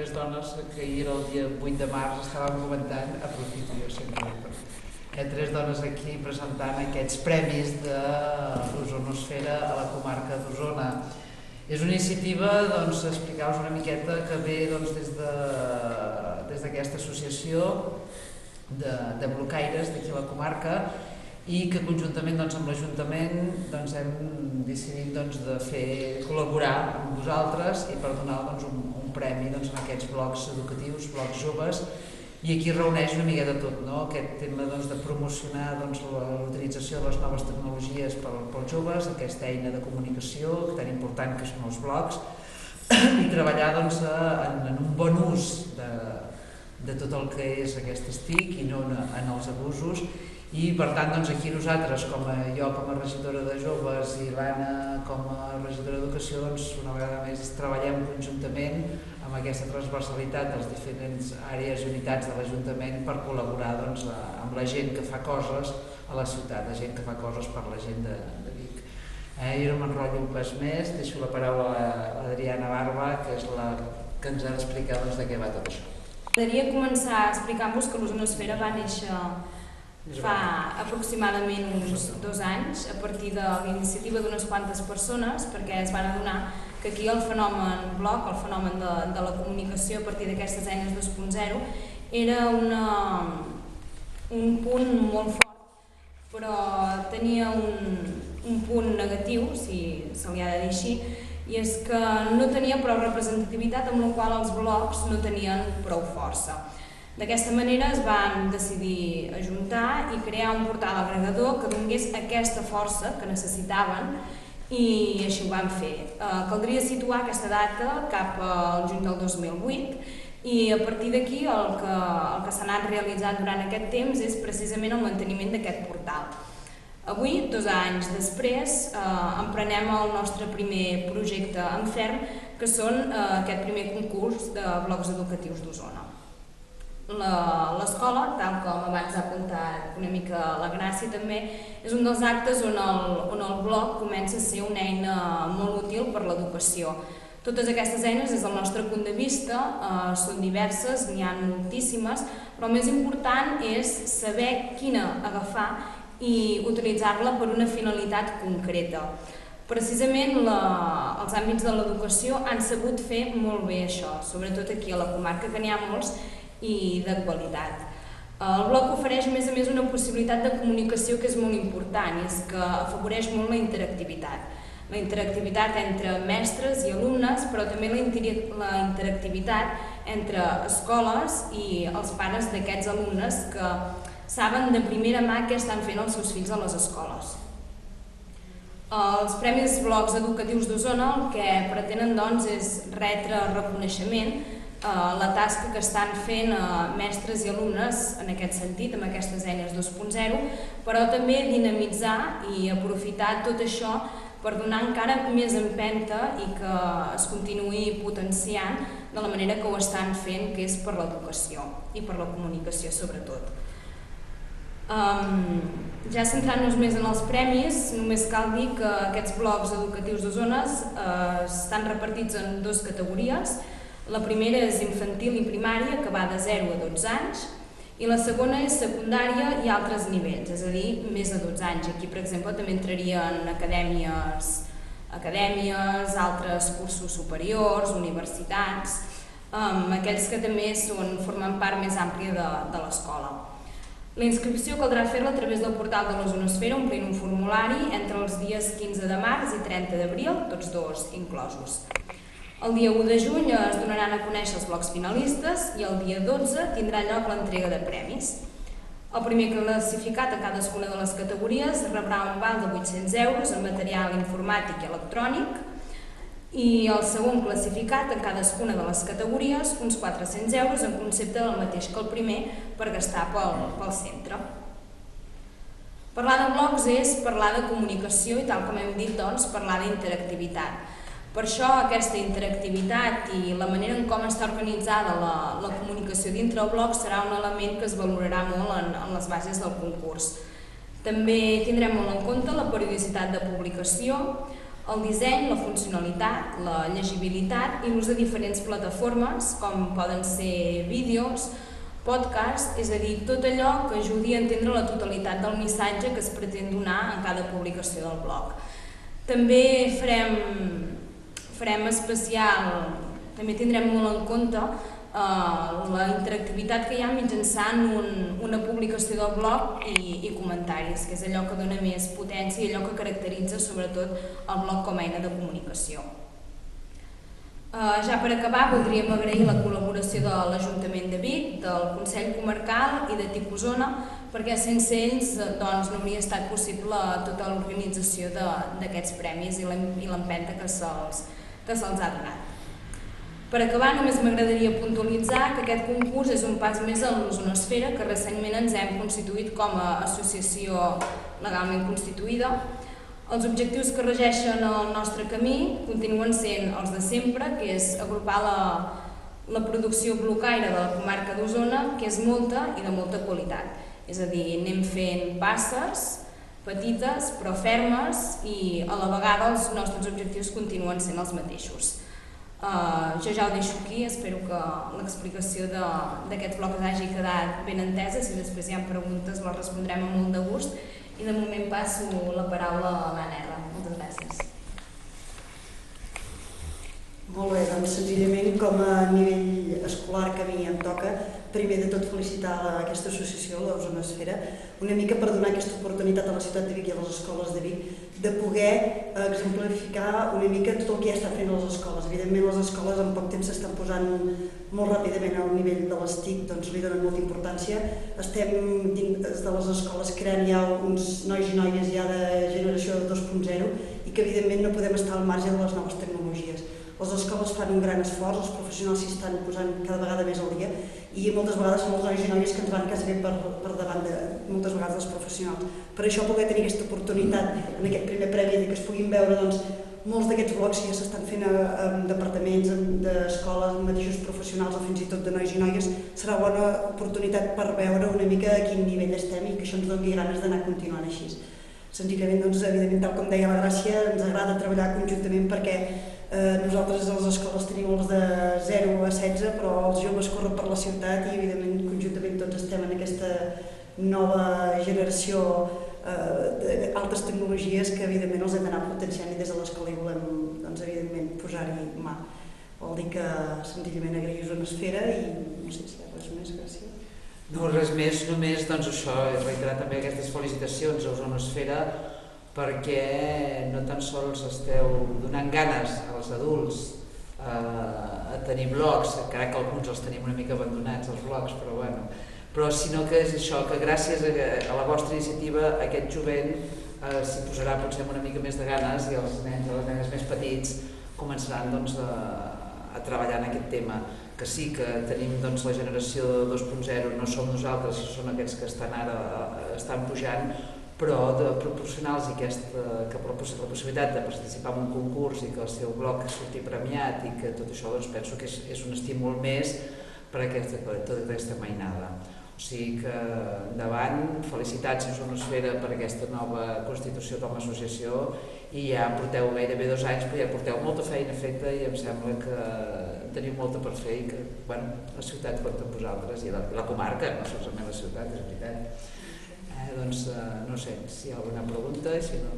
tres dones que ahir el dia 8 de març estàvem comentant, aprofito jo sempre, tres dones aquí presentant aquests premis de l'ozonosfera a la comarca d'Osona. És una iniciativa, explicar-vos una miqueta, que ve des d'aquesta associació de blocaires d'aquí a la comarca i que conjuntament amb l'Ajuntament hem decidit de col·laborar amb vosaltres i per donar un premi en aquests blocs educatius, blocs joves, i aquí reuneix una mica de tot, aquest tema de promocionar l'utilització de les noves tecnologies pels joves, aquesta eina de comunicació tan important que són els blogs, i treballar en un bon ús de tot el que és aquestes TIC i no en els abusos. I per tant aquí nosaltres, jo com a regidora de joves i l'Anna com a regidora d'educació, una vegada més treballem conjuntament amb aquesta transversalitat de les diferents àrees i unitats de l'Ajuntament per col·laborar amb la gent que fa coses a la ciutat, la gent que fa coses per la gent de Vic. Jo no m'enrotllo pas més, deixo la paraula a l'Adriana Barba, que és la que ens ha d'explicar de què va tot això. M'agradaria començar explicant-vos que l'ozonosfera va néixer fa aproximadament uns 2 anys a partir de l'iniciativa d'unes quantes persones, perquè es van adonar que aquí el fenomen blog, el fenomen de la comunicació a partir d'aquestes eines 2.0 era un punt molt fort, però tenia un punt negatiu, si se li ha de dir així, i és que no tenia prou representativitat, amb la qual els blogs no tenien prou força. D'aquesta manera es van decidir ajuntar i crear un portal agregador que donés aquesta força que necessitaven i així ho van fer. Caldria situar aquesta data cap al juny del 2008 i a partir d'aquí el que s'ha anat realitzant durant aquest temps és precisament el manteniment d'aquest portal. Avui, 2 anys després, emprenem el nostre primer projecte en ferm, que són aquest primer concurs de blocs educatius d'Osona. L'escola, tal com abans ha apuntat una mica la Gràcia també, és un dels actes on el blog comença a ser una eina molt útil per l'educació. Totes aquestes eines, des del nostre punt de vista, són diverses, n'hi ha moltíssimes, però el més important és saber quina agafar i utilitzar-la per una finalitat concreta. Precisament els àmbits de l'educació han sabut fer molt bé això, sobretot aquí a la comarca, que n'hi ha molts, i de qualitat. El blog ofereix a més una possibilitat de comunicació que és molt important i és que afavoreix molt la interactivitat. La interactivitat entre mestres i alumnes, però també la interactivitat entre escoles i els pares d'aquests alumnes que saben de primera mà què estan fent els seus fills a les escoles. Els Premis Blocs Educatius d'Osona el que pretenen és retre reconeixement la tasca que estan fent mestres i alumnes en aquest sentit, amb aquestes eines 2.0, però també dinamitzar i aprofitar tot això per donar encara més empenta i que es continuï potenciant de la manera que ho estan fent, que és per l'educació i per la comunicació sobretot. Ja centrant-nos més en els premis, només cal dir que aquests blocs educatius d'Osona estan repartits en 2 categories. La primera és infantil i primària, que va de 0 a 12 anys, i la segona és secundària i altres nivells, és a dir, més de 12 anys. Aquí, per exemple, també entrarien acadèmies, altres cursos superiors, universitats, aquells que també formen part més àmplia de l'escola. La inscripció caldrà fer-la a través del portal de l'ozonosfera omplint un formulari entre els dies 15 de març i 30 d'abril, tots 2 inclosos. El dia 1 de juny es donaran a conèixer els blocs finalistes i el dia 12 tindrà lloc l'entrega de premis. El primer classificat a cadascuna de les categories rebrà un val de 800 euros en material informàtic i electrònic i el segon classificat en cadascuna de les categories uns 400 euros en concepte del mateix que el primer per gastar pel centre. Parlar de blogs és parlar de comunicació i, tal com hem dit, parlar d'interactivitat. Per això aquesta interactivitat i la manera en com està organitzada la comunicació dintre el blog serà un element que es valorarà molt en les bases del concurs. També tindrem molt en compte la periodicitat de publicació, el disseny, la funcionalitat, la llegibilitat i l'ús de diferents plataformes com poden ser vídeos, podcast, és a dir, tot allò que ajudi a entendre la totalitat del missatge que es pretén donar en cada publicació del blog. També farem especial, també tindrem molt en compte la interactivitat que hi ha mitjançant una publicació del blog i comentaris, que és allò que dona més potència i allò que caracteritza sobretot el blog com a eina de comunicació. Ja per acabar, voldríem agrair la col·laboració de l'Ajuntament de Vic, del Consell Comarcal i de Tipus Zona, perquè sense ells no hauria estat possible tota l'organització d'aquests premis i l'empenta que se'ls ha donat. Per acabar, només m'agradaria puntualitzar que aquest concurs és un pas més en l'ozonosfera, que recentment ens hem constituït com a associació legalment constituïda. Els objectius que regeixen el nostre camí continuen sent els de sempre, que és agrupar la producció blocaire de la comarca d'Osona, que és molta i de molta qualitat. És a dir, anem fent passes petites però fermes i a la vegada els nostres objectius continuen sent els mateixos. Jo ja ho deixo aquí, espero que l'explicació d'aquest bloc hagi quedat ben entesa. Si després hi ha preguntes les respondrem amb molt de gust i de moment passo la paraula a l'Anna R. Moltes gràcies. Molt bé, doncs senzillament com a nivell escolar que a mi em toca, primer de tot felicitar aquesta associació, l'Ozonosfera, una mica per donar aquesta oportunitat a la ciutat de Vic i a les escoles de Vic de poder exemplificar una mica tot el que ja està fent a les escoles. Evidentment les escoles en poc temps s'estan posant molt ràpidament al nivell de les TIC, doncs li donen molta importància. Estem dins de les escoles creant ja uns nois i noies ja de generació 2.0 i que evidentment no podem estar al marge de les noves tecnologies. Les escoles fan un gran esforç, els professionals s'hi estan posant cada vegada més al dia i moltes vegades són els nois i noies que ens van quasi bé per davant de moltes vegades dels professionals. Per això poder tenir aquesta oportunitat en aquest primer premi que es puguin veure molts d'aquests blocs que ja s'estan fent en departaments, d'escoles, mateixos professionals o fins i tot de nois i noies, serà bona oportunitat per veure una mica a quin nivell estem i que això ens doni ganes d'anar continuant així. Senzillament, evidentment, tal com deia la Gràcia, ens agrada treballar conjuntament perquè nosaltres a les escoles tenim els de 0 a 16, però els joves corren per la ciutat i evidentment conjuntament tots estem en aquesta nova generació d'altes tecnologies que evidentment els hem d'anar potenciant i des de l'escola hi volem evidentment posar-hi mà. Vol dir que senzillament agrair Ozonosfera i no sé si hi ha res més, Gràcia. No, res més, només això, reiterar també aquestes felicitacions a Ozonosfera perquè no tan sols esteu donant ganes als adults a tenir blogs, encara que alguns els tenim una mica abandonats, els blogs, però sinó que és això, que gràcies a la vostra iniciativa aquest jovent s'hi posarà potser amb una mica més de ganes i els nens i les nenes més petits començaran a treballar en aquest tema. Que sí que tenim la generació 2.0, no som nosaltres, són aquests que estan pujant, però de proporcionals i que la possibilitat de participar en un concurs i que el seu blog surti premiat i que tot això penso que és un estímul més per a tota aquesta mainada. O sigui que endavant, felicitats a Ozonosfera per aquesta nova constitució com a associació i ja porteu gairebé 2 anys, però ja porteu molta feina feta i em sembla que teniu molta per fer i que la ciutat compta amb vosaltres i la comarca, no solament la ciutat, és veritat. Doncs no sé si hi ha alguna pregunta i si no,